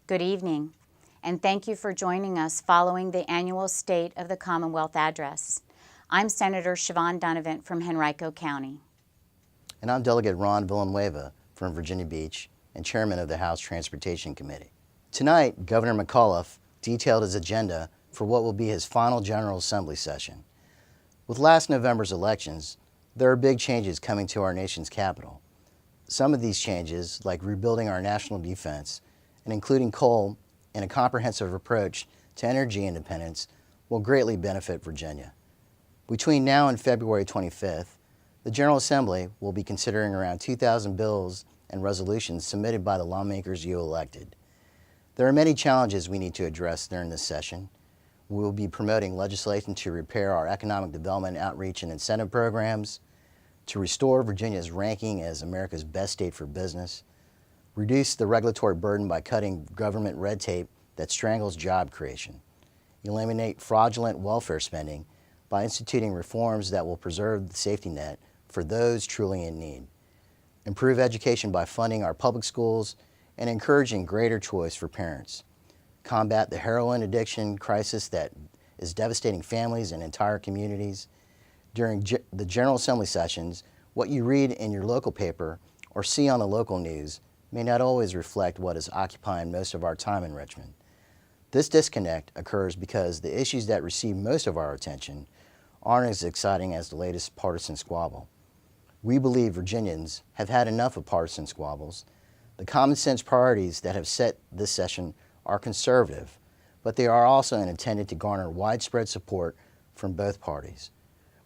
Good evening, and thank you for joining us following the annual State of the Commonwealth Address. I'm Senator Siobhan Dunnavant from Henrico County. And I'm Delegate Ron Villanueva from Virginia Beach and Chairman of the House Transportation Committee. Tonight, Governor McAuliffe detailed his agenda for what will be his final General Assembly session. With last November's elections, there are big changes coming to our nation's capital. Some of these changes, like rebuilding our national defense and including coal in a comprehensive approach to energy independence, will greatly benefit Virginia. Between now and February 25th, the General Assembly will be considering around 2,000 bills and resolutions submitted by the lawmakers you elected. There are many challenges we need to address during this session. We will be promoting legislation to repair our economic development outreach and incentive programs, to restore Virginia's ranking as America's best state for business, reduce the regulatory burden by cutting government red tape that strangles job creation, eliminate fraudulent welfare spending by instituting reforms that will preserve the safety net for those truly in need, improve education by funding our public schools and encouraging greater choice for parents, combat the heroin addiction crisis that is devastating families and entire communities. During the General Assembly sessions, what you read in your local paper or see on the local news may not always reflect what is occupying most of our time in Richmond. This disconnect occurs because the issues that receive most of our attention aren't as exciting as the latest partisan squabble. We believe Virginians have had enough of partisan squabbles. The common sense priorities that have set this session are conservative, but they are also intended to garner widespread support from both parties.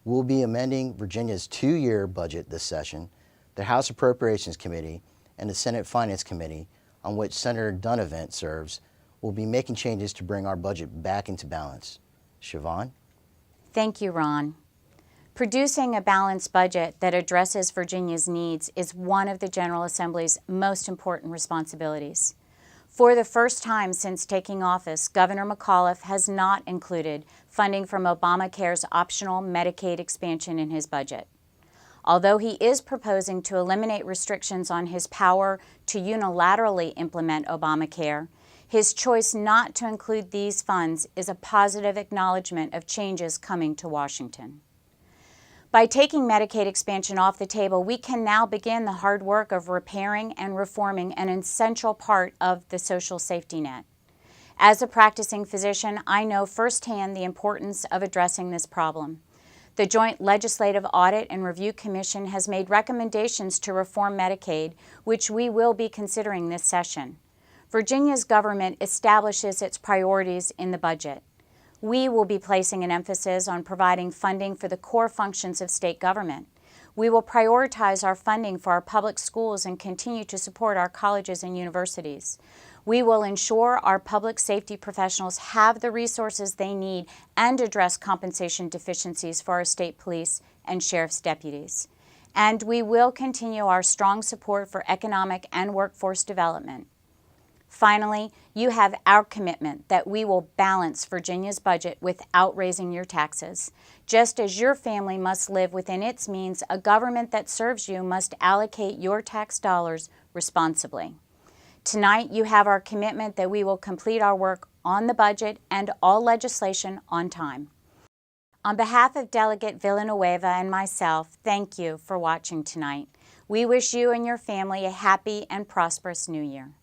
We'll be amending Virginia's 2-year budget this session. The House Appropriations Committee and the Senate Finance Committee, on which Senator Dunnavant serves, will be making changes to bring our budget back into balance. Siobhan? Thank you, Ron. Producing a balanced budget that addresses Virginia's needs is one of the General Assembly's most important responsibilities. For the first time since taking office, Governor McAuliffe has not included funding from Obamacare's optional Medicaid expansion in his budget. Although he is proposing to eliminate restrictions on his power to unilaterally implement Obamacare, his choice not to include these funds is a positive acknowledgement of changes coming to Washington. By taking Medicaid expansion off the table, we can now begin the hard work of repairing and reforming an essential part of the social safety net. As a practicing physician, I know firsthand the importance of addressing this problem. The Joint Legislative Audit and Review Commission has made recommendations to reform Medicaid, which we will be considering this session. Virginia's government establishes its priorities in the budget. We will be placing an emphasis on providing funding for the core functions of state government. We will prioritize our funding for our public schools and continue to support our colleges and universities. We will ensure our public safety professionals have the resources they need and address compensation deficiencies for our state police and sheriff's deputies. And we will continue our strong support for economic and workforce development. Finally, you have our commitment that we will balance Virginia's budget without raising your taxes. Just as your family must live within its means, a government that serves you must allocate your tax dollars responsibly. Tonight, you have our commitment that we will complete our work on the budget and all legislation on time. On behalf of Delegate Villanueva and myself, thank you for watching tonight. We wish you and your family a happy and prosperous New Year.